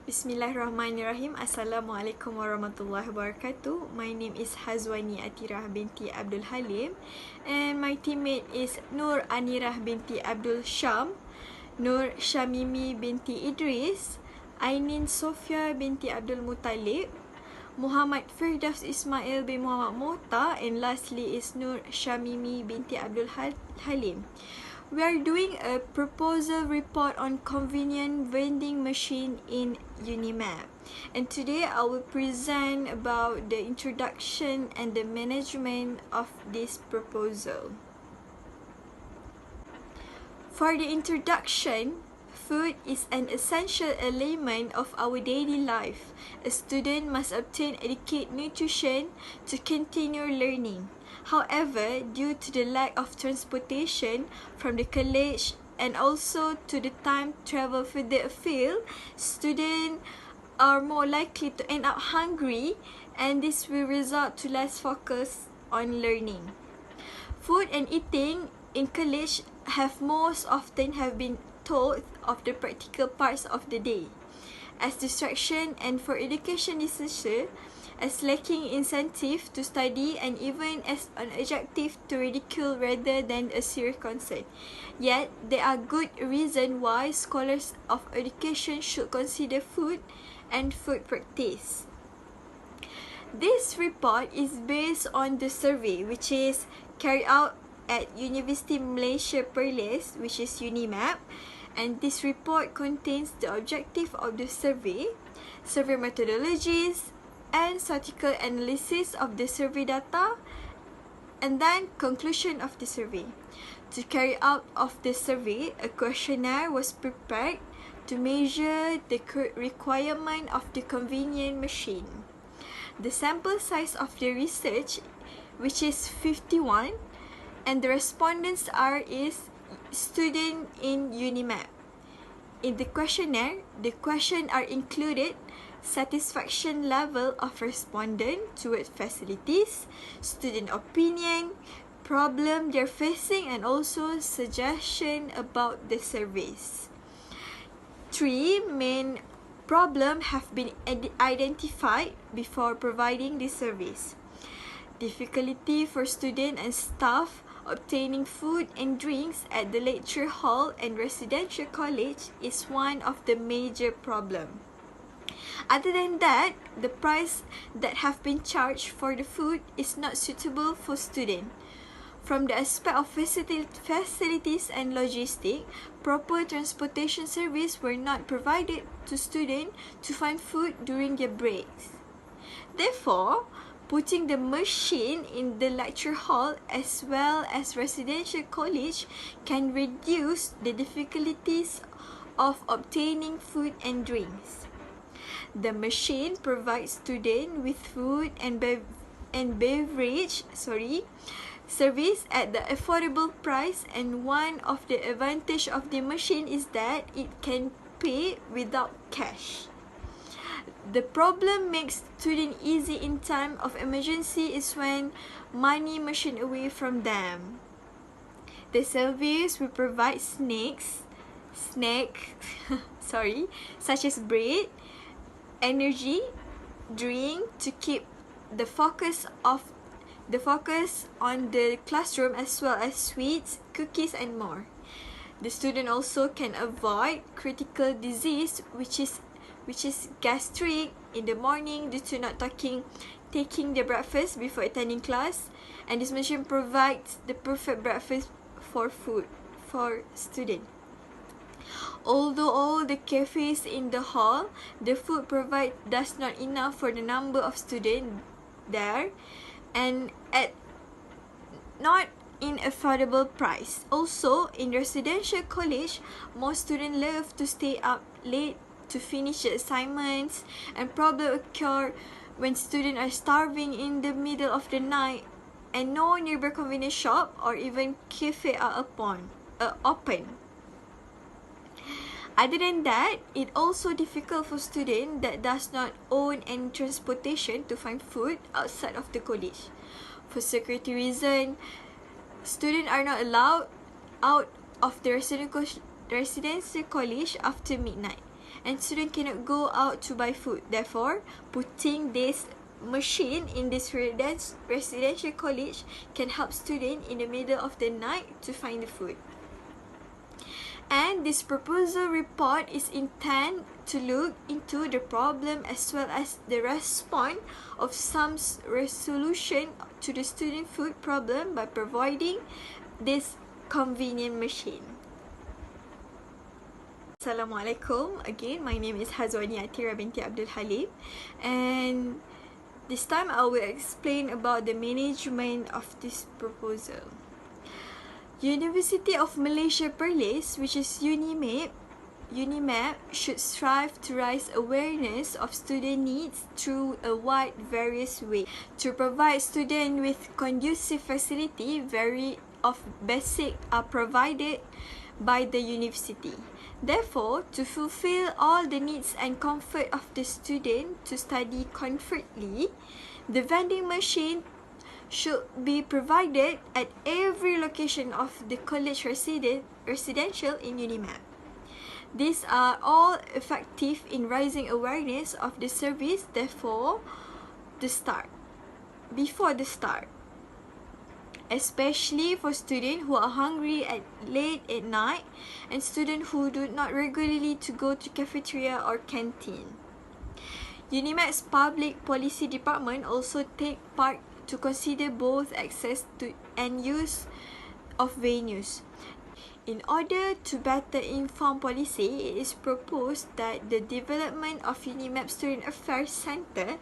Bismillahirrahmanirrahim. Assalamualaikum warahmatullahi wabarakatuh. My name is Hazwani Atirah binti Abdul Halim and my teammate is Nur Anirah binti Abdul Syam, Nur Syamimi binti Idris, Ainin Sofia binti Abdul Muttalib, Muhammad Firdaus Ismail bin Muhammad Mota, and lastly is Nur Syamimi binti Abdul Halim. We are doing a proposal report on convenient vending machine in Unimap. And today I will present about the introduction and the management of this proposal. For the introduction, food is an essential element of our daily life. A student must obtain adequate nutrition to continue learning. However, due to the lack of transportation from the college and also to the time travel further afield, students are more likely to end up hungry, and this will result to less focus on learning. Food and eating in college have most often been told of the practical parts of the day as distraction, and for education researchers as lacking incentive to study and even as an adjective to ridicule rather than a serious concern. Yet, there are good reasons why scholars of education should consider food and food practice. This report is based on the survey which is carried out at University Malaysia Perlis, which is Unimap, and this report contains the objective of the survey methodologies, and statistical analysis of the survey data, and then conclusion of the survey. To carry out of the survey, a questionnaire was prepared to measure the requirement of the convenient machine. The sample size of the research, which is 51, and the respondents is student in Unimap. In the questionnaire, the questions are included: satisfaction level of respondent towards facilities, student opinion, problem they're facing, and also suggestion about the service. 3 main problems have been identified before providing the service. Difficulty for student and staff obtaining food and drinks at the lecture hall and residential college is one of the major problems. Other than that, the price that have been charged for the food is not suitable for students. From the aspect of facilities and logistics, proper transportation service were not provided to students to find food during their breaks. Therefore, putting the machine in the lecture hall as well as residential college can reduce the difficulties of obtaining food and drinks. The machine provides students with food and beverage service at the affordable price, and one of the advantage of the machine is that it can pay without cash. The problem makes students easy in time of emergency is when money machine away from them. The service will provide snacks such as bread, energy drink to keep the focus on the classroom, as well as sweets, cookies, and more. The student also can avoid critical disease which is gastric in the morning due to not taking the breakfast before attending class, and this machine provides the perfect breakfast for student. Although all the cafes in the hall, the food provided does not enough for the number of students there, and at not in affordable price. Also, in residential college, most students love to stay up late to finish the assignments, and problems occur when students are starving in the middle of the night and no nearby convenience shop or even cafe are open. Other than that, it also difficult for students that does not own any transportation to find food outside of the college. For security reason, students are not allowed out of the residential college after midnight. and students cannot go out to buy food. Therefore, putting this machine in this residential college can help students in the middle of the night to find the food. And this proposal report is intended to look into the problem as well as the response of some resolution to the student food problem by providing this convenient machine. Assalamualaikum. Again, my name is Hazwani Atira binti Abdul Halim, and this time I will explain about the management of this proposal. University of Malaysia Perlis, which is Unimap, should strive to raise awareness of student needs through a wide various way. To provide students with conducive facility, basic are provided by the university. Therefore, to fulfill all the needs and comfort of the student to study comfortably, the vending machine should be provided at every location of the college residential in Unimap. These are all effective in raising awareness of the service. Before the start, especially for students who are hungry late at night and students who do not regularly to go to cafeteria or canteen. Unimap's public policy department also take part to consider both access to and use of venues. In order to better inform policy, it is proposed that the development of Unimap Student Affairs Centre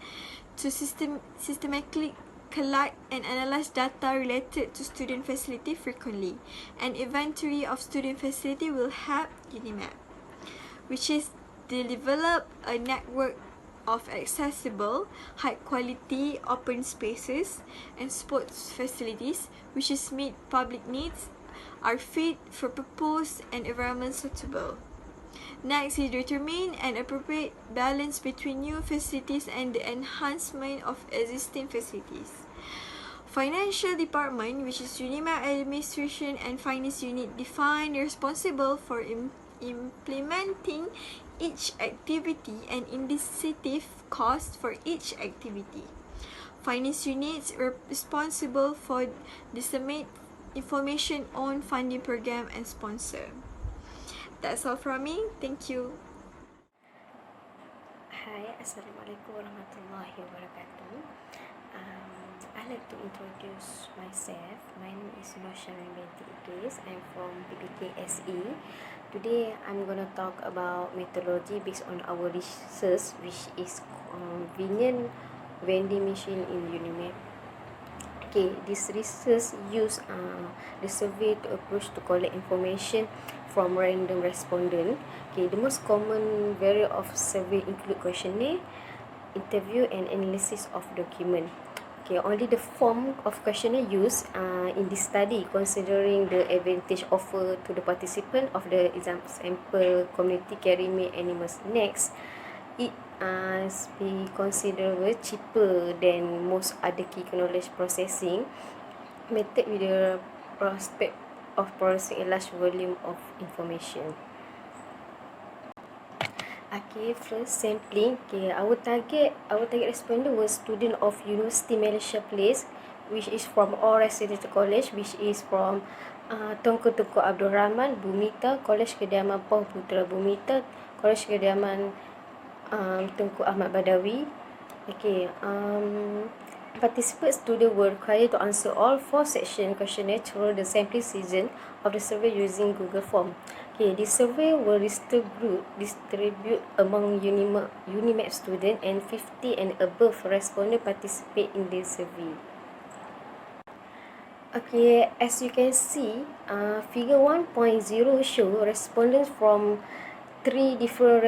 to systematically collect and analyze data related to student facility frequently. An inventory of student facility will help Unimap, which is develop a network of accessible, high-quality open spaces and sports facilities which is meet public needs, are fit for purpose and environment suitable. Next is determine an appropriate balance between new facilities and the enhancement of existing facilities. Financial Department, which is Unimap Administration and Finance Unit, define responsible for implementing each activity and indicative cost for each activity. Finance units responsible for disseminate information on funding program and sponsor. That's all from me. Thank you. Hi, Assalamualaikum warahmatullahi wabarakatuh. I'd like to introduce myself. My name is Nosharin binti Idris. I'm from PPKSE. Today, I'm going to talk about methodology based on our research, which is convenient vending machine in Unimap. Okay, this research use the survey to approach to collect information from random respondent. Okay, the most common variant of survey include questionnaire, interview, and analysis of document. Okay, only the form of questionnaire used in this study, considering the advantage offered to the participant of the sample community carrying animals. Next, it be considerably cheaper than most other key knowledge processing method with the prospect of processing a large volume of information. Okay, first sampling. Okay, our target respondent was student of University Malaysia Place, which is from all residential college, which is from Tunku Abdul Rahman, Bumita, College Kediaman Paul Putra Bumita, College Kediaman Tunku Ahmad Badawi. Okay, participant students were required to answer all 4 section questionnaire through the sampling season of the survey using Google Form. Okay, this survey will distribute among Unimap students, and 50 and above respondents participate in this survey. Okay, as you can see, figure 1.0 show respondents from 3 different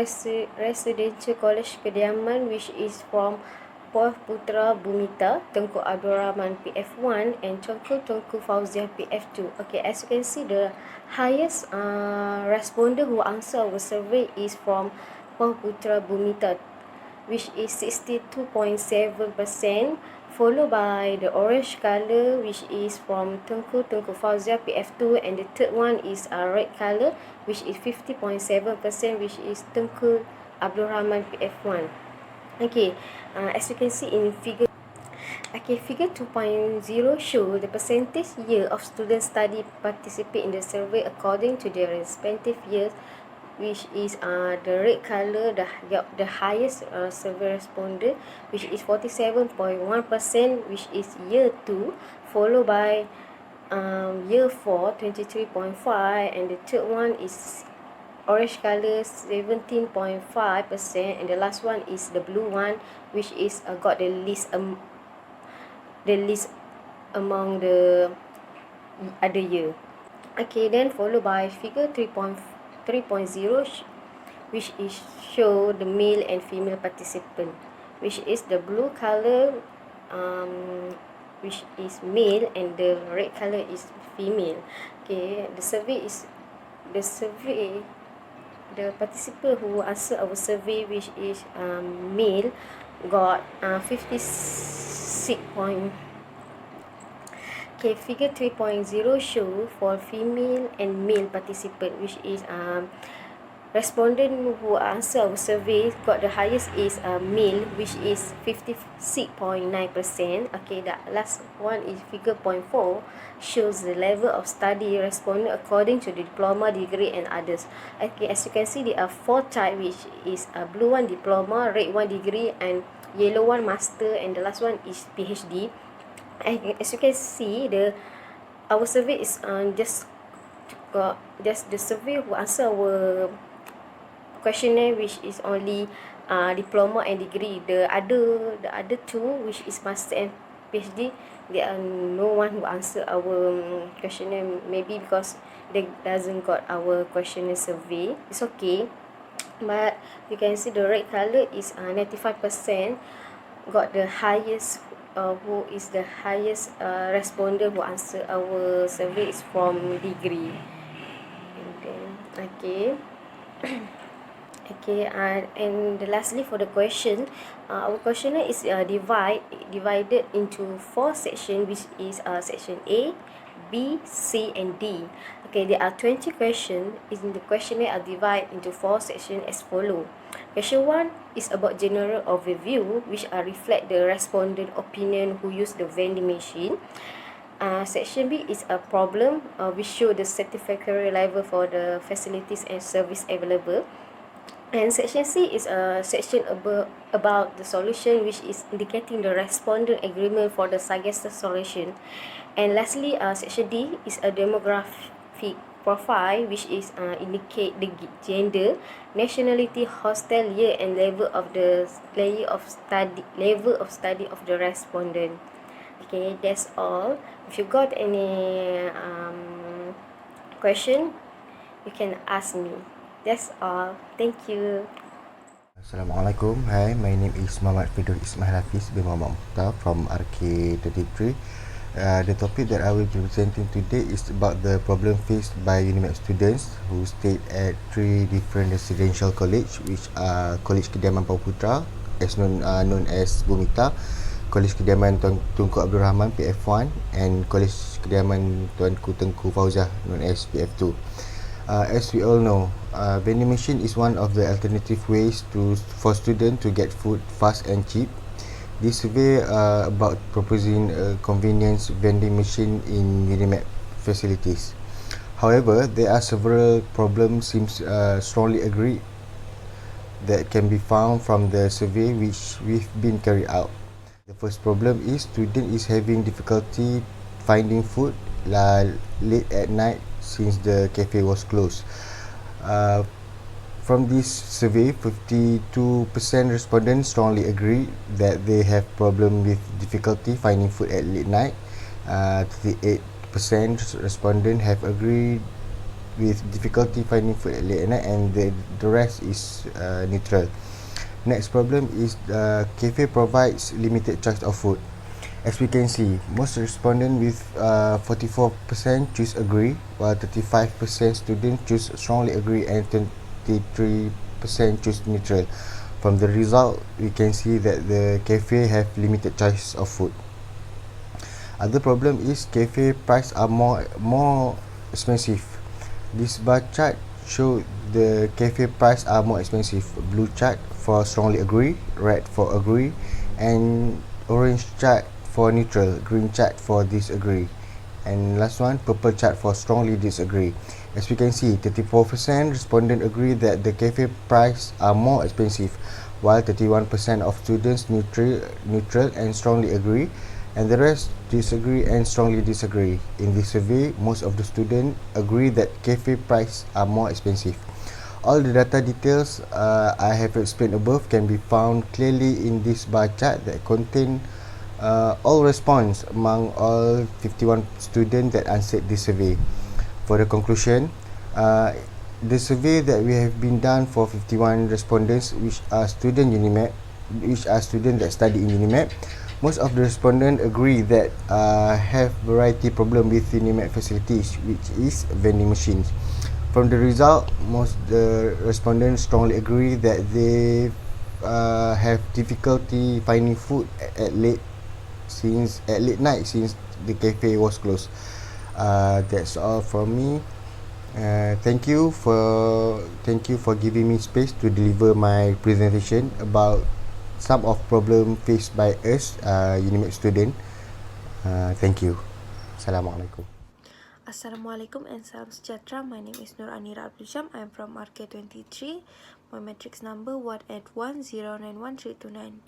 residential college Kediaman, which is from Puah Putra Bumita, Tunku Abdul Rahman PF1 and Tunku Fauziah PF2. Okay, as you can see, the highest respondent who answer our survey is from Puah Putra Bumita, which is 62.7%, followed by the orange color, which is from Tengku Fauzia PF2, and the third one is red color, which is 50.7%, which is Tengku Abdul Rahman PF1. Okay, as you can see in figure. Okay, figure 2.0 show the percentage year of students participate in the survey according to their respective years, which is the red color, the highest survey respondent, which is 47.1%, which is year 2, followed by year 4, 23.5%, and the third one is orange color, 17.5%, and the last one is the blue one, which is got the least among the other year. Okay, then followed by figure 3.0, which is show the male and female participant, which is the blue color, which is male, and the red color is female. Okay, the participant who answer our survey, which is male, got 56 point. Okay, figure 3.0 show for female and male participant, which is respondent who answer our survey got the highest is male, which is 56.9%. Okay, the last one is figure 0.4 shows the level of study respondent according to the diploma, degree, and others. Okay, as you can see, there are 4 types, which is blue one diploma, red one degree, and yellow one master, and the last one is PhD. And as you can see, our survey is just the survey who answer our questionnaire, which is only diploma and degree. The other two, which is master and PhD, there are no one who answer our questionnaire, maybe because they doesn't got our questionnaire survey. It's okay, but you can see the red color is 95% got the highest, who is the highest respondent who answer our survey is from degree. And then okay. Okay, and lastly for the question, our questionnaire is divided into 4 sections, which is section A, B, C, and D. Okay, there are 20 questions in the questionnaire, are divided into 4 sections as follow. Question 1 is about general overview, which reflect the respondent opinion who use the vending machine. Section B is a problem, which show the satisfactory level for the facilities and service available. And section C is a section about the solution, which is indicating the respondent agreement for the suggested solution. And lastly, section D is a demographic profile, which is indicate the gender, nationality, hostel year, and level of study of the respondent. Okay, that's all. If you got any question, you can ask me. That's all. Thank you. Assalamualaikum. Hi, my name is Muhammad Fidur Ismail Hafiz bin Muhammad Mukhtar from RK33. The topic that I will be presenting today is about the problem faced by Unimap students who stayed at 3 different residential college, which are College Kediaman Putra, known as Bumita, College Kediaman Tunku Abdul Rahman PF1, and College Kediaman Tuanku Tengku Fauzah, known as PF2. As we all know, vending machine is one of the alternative ways for students to get food fast and cheap. This survey about proposing a convenience vending machine in Unimap facilities. However, there are several problems strongly agreed that can be found from the survey which we've been carried out. The first problem is student is having difficulty finding food late at night since the cafe was closed. From this survey, 52% respondents strongly agree that they have problem with difficulty finding food at late night. 38% respondents have agreed with difficulty finding food at late night, and the rest is neutral. Next problem is cafe provides limited choice of food. As we can see, most respondents with 44% choose agree, while 35% students choose strongly agree, and 23% choose neutral. From the result, we can see that the cafe have limited choice of food. Other problem is cafe price are more expensive. This bar chart show the cafe price are more expensive. Blue chart for strongly agree, red for agree, and orange chart for neutral, green chart for disagree, and last one, purple chart for strongly disagree. As we can see, 34% respondent agree that the cafe price are more expensive, while 31% of students neutral and strongly agree, and the rest disagree and strongly disagree. In this survey, most of the students agree that cafe price are more expensive. All the data details I have explained above can be found clearly in this bar chart that contain all response among all 51 students that answered this survey. For the conclusion, the survey that we have been done for 51 respondents which are students that study in Unimap, most of the respondents agree that have variety problem with Unimap facilities, which is vending machines. From the result, most the respondents strongly agree that they have difficulty finding food at late night since the cafe was closed. That's all from me. Thank you for giving me space to deliver my presentation about some of problem faced by us Unimap student. Thank you. Assalamualaikum. Assalamualaikum and salam sejahtera. My name is Nur Anira Abdul Syam. I am from RK23. My matrix number 181091329.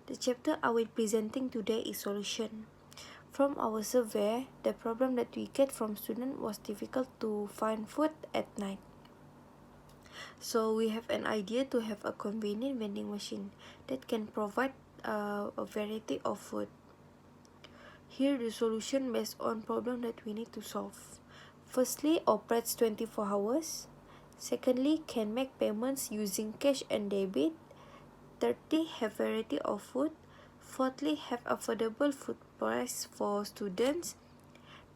The chapter I will presenting today is solution. From our survey, the problem that we get from student was difficult to find food at night. So we have an idea to have a convenient vending machine that can provide a variety of food. Here the solution based on problem that we need to solve. Firstly, operates 24 hours. Secondly, can make payments using cash and debit. Thirdly, have variety of food. Fourthly, have affordable food price for students.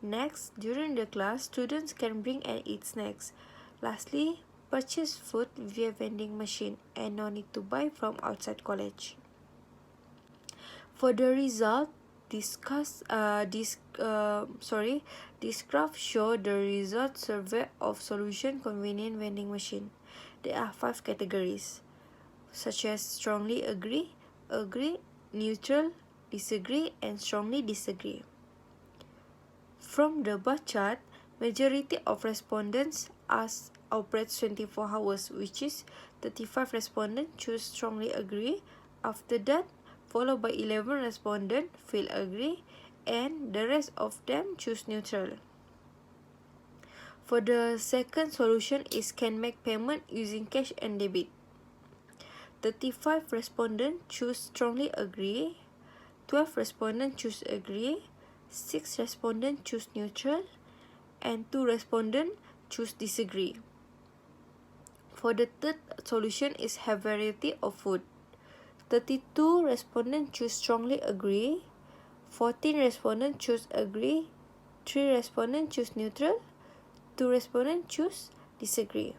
Next, during the class, students can bring and eat snacks. Lastly, purchase food via vending machine and no need to buy from outside college. For the result, this graph show the result survey of solution convenient vending machine. There are 5 categories, such as strongly agree, neutral, disagree, and strongly disagree. From the bar chart, majority of respondents operates 24 hours, which is 35 respondents choose strongly agree. After that, followed by 11 respondents feel agree, and the rest of them choose neutral. For the second solution is can make payment using cash and debit. 35 respondents choose strongly agree, 12 respondents choose agree, 6 respondents choose neutral, and 2 respondents choose disagree. For the third solution is have variety of food. 32 respondents choose strongly agree, 14 respondents choose agree, 3 respondents choose neutral, 2 respondents choose disagree.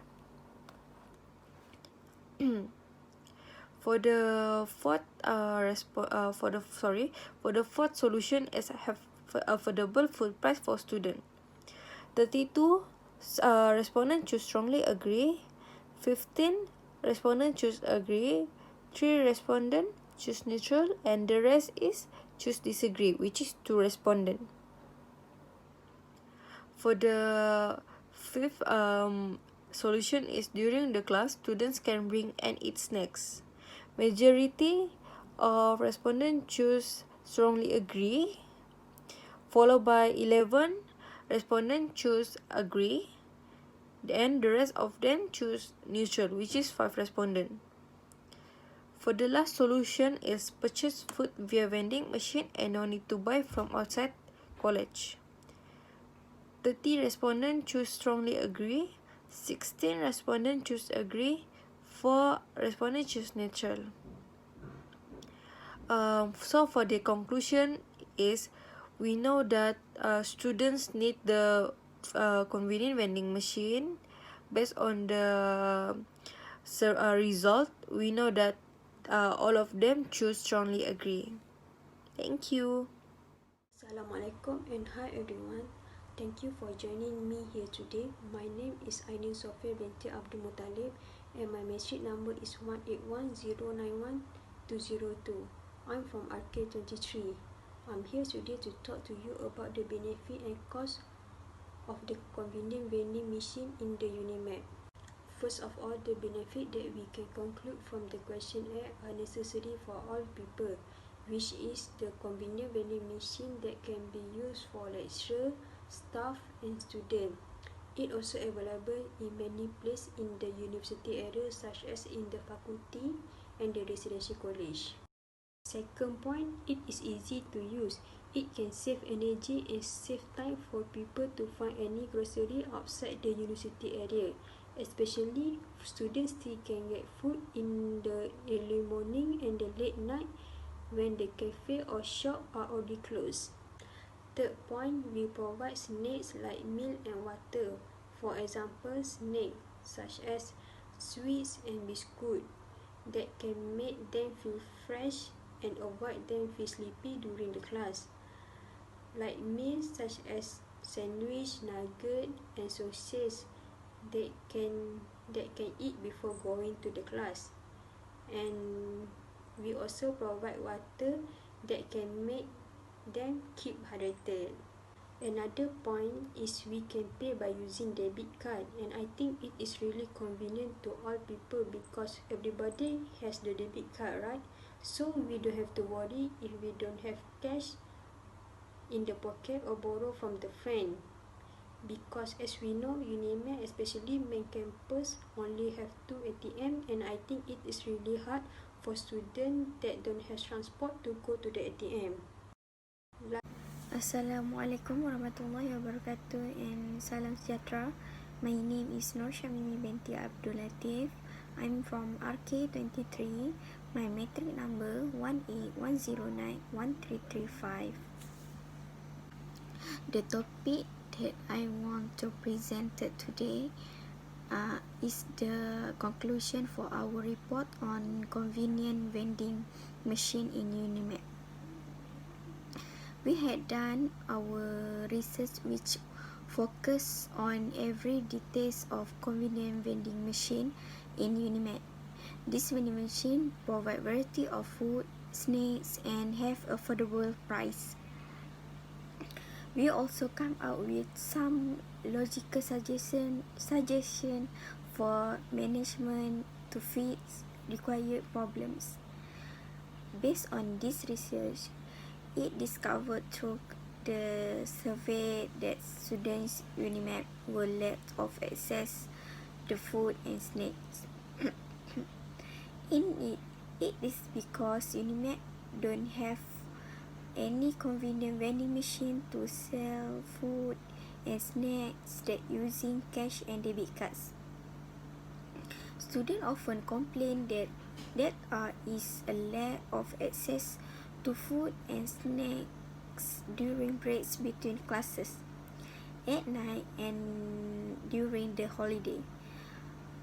For the fourth solution is have affordable food price for student. 32 respondents choose strongly agree, 15 respondents choose agree, 3 respondents choose neutral, and the rest is choose disagree, which is 2 respondents. For the fifth solution is during the class, students can bring and eat snacks. Majority of respondents choose strongly agree, followed by 11 respondents choose agree, and the rest of them choose neutral, which is 5 respondents. For the last solution is purchase food via vending machine and no need to buy from outside college. 30 respondents choose strongly agree, 16 respondents choose agree, 4 respondents choose neutral. So for the conclusion is, we know that students need the convenient vending machine. Based on the result, we know that all of them choose strongly agree. Thank you. Assalamualaikum and hi everyone. Thank you for joining me here today. My name is Ainin Sofia binti Abdul Muttalib and my message number is 181091202. I'm from RK23. I'm here today to talk to you about the benefit and cost of the convenient vending machine in the Unimap. First of all, the benefit that we can conclude from the questionnaire are necessary for all people, which is the convenient vending machine that can be used for lecturer, staff and student. It also available in many places in the university area such as in the faculty and the residential college. Second point, it is easy to use. It can save energy and save time for people to find any grocery outside the university area. Especially students still can get food in the early morning and the late night when the cafe or shop are already closed. Third point, we provide snacks like milk and water. For example, snacks such as sweets and biscuit that can make them feel fresh and avoid them feel sleepy during the class. Like meals such as sandwich, nugget and sausage that can eat before going to the class. And we also provide water that can make them keep hydrated. Another point is we can pay by using debit card, and I think it is really convenient to all people because everybody has the debit card, right? So we don't have to worry if we don't have cash in the pocket or borrow from the friend. Because as we know, Unimap, especially main campus, only have 2 ATM, and I think it is really hard for students that don't have transport to go to the ATM. Assalamualaikum warahmatullahi wabarakatuh and salam sejahtera. My name is Nur Syamimi binti Abdul Latif. I'm from RK23. My matric number 181091335. The topic that I want to present today is the conclusion for our report on convenient vending machine in Unimap. We had done our research which focused on every details of convenient vending machine in Unimap. This vending machine provide variety of food, snacks and have affordable price. We also come out with some logical suggestion for management to fix required problems. Based on this research, it discovered through the survey that students Unimap were lack of access to food and snacks. It is because Unimap don't have any convenient vending machine to sell food and snacks that using cash and debit cards. Students often complain that there is a lack of access to food and snacks during breaks between classes, at night and during the holiday.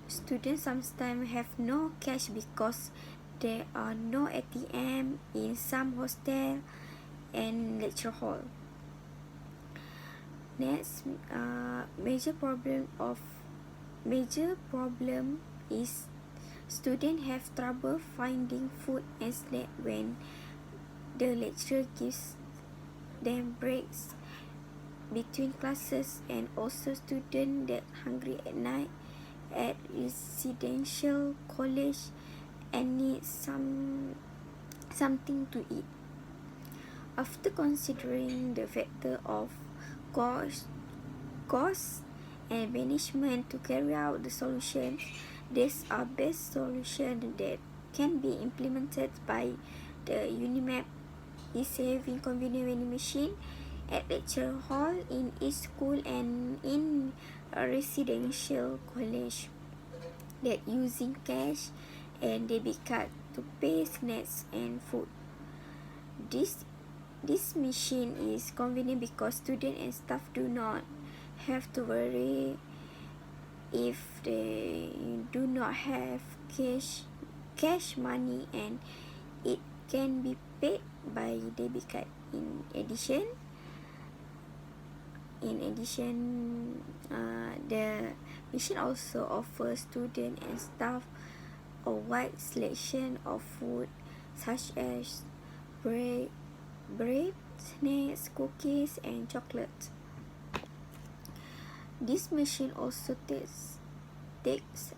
Students sometimes have no cash because there are no ATM in some hostel and lecture hall. Next, major problem is students have trouble finding food and snack when the lecturer gives them breaks between classes, and also students that hungry at night at residential college and need something to eat. After considering the factor of cost and management to carry out the solutions, these are best solution that can be implemented by the Unimap is having convenient vending machine at lecture hall in each school and in a residential college that using cash and debit card to pay snacks and food. This machine is convenient because students and staff do not have to worry if they do not have cash cash money, and it can be paid by debit card. In addition, the machine also offers students and staff a wide selection of food such as bread, snacks, cookies, and chocolate. This machine also takes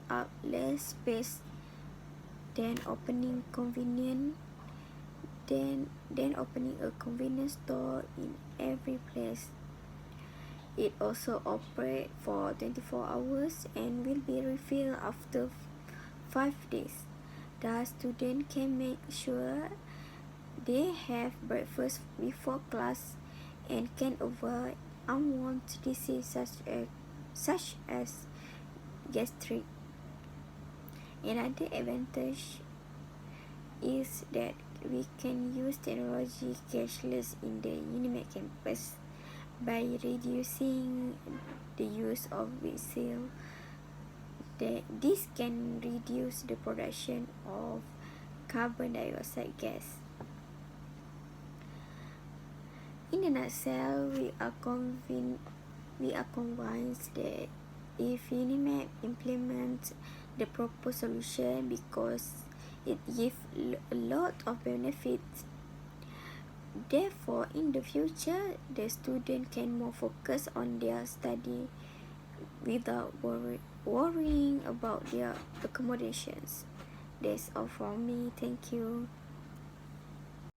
up less space than opening a convenience store in every place. It also operates for 24 hours and will be refilled after 5 days. Thus, students can make sure they have breakfast before class and can avoid unwanted diseases such as gastric. Another advantage is that we can use technology cashless in the Unimap campus by reducing the use of wholesale. This can reduce the production of carbon dioxide gas. In a nutshell, we are convinced that if Unimap implements the proper solution, because it gives a lot of benefits. Therefore, in the future, the student can more focus on their study without worrying about their accommodations. That's all from me. Thank you.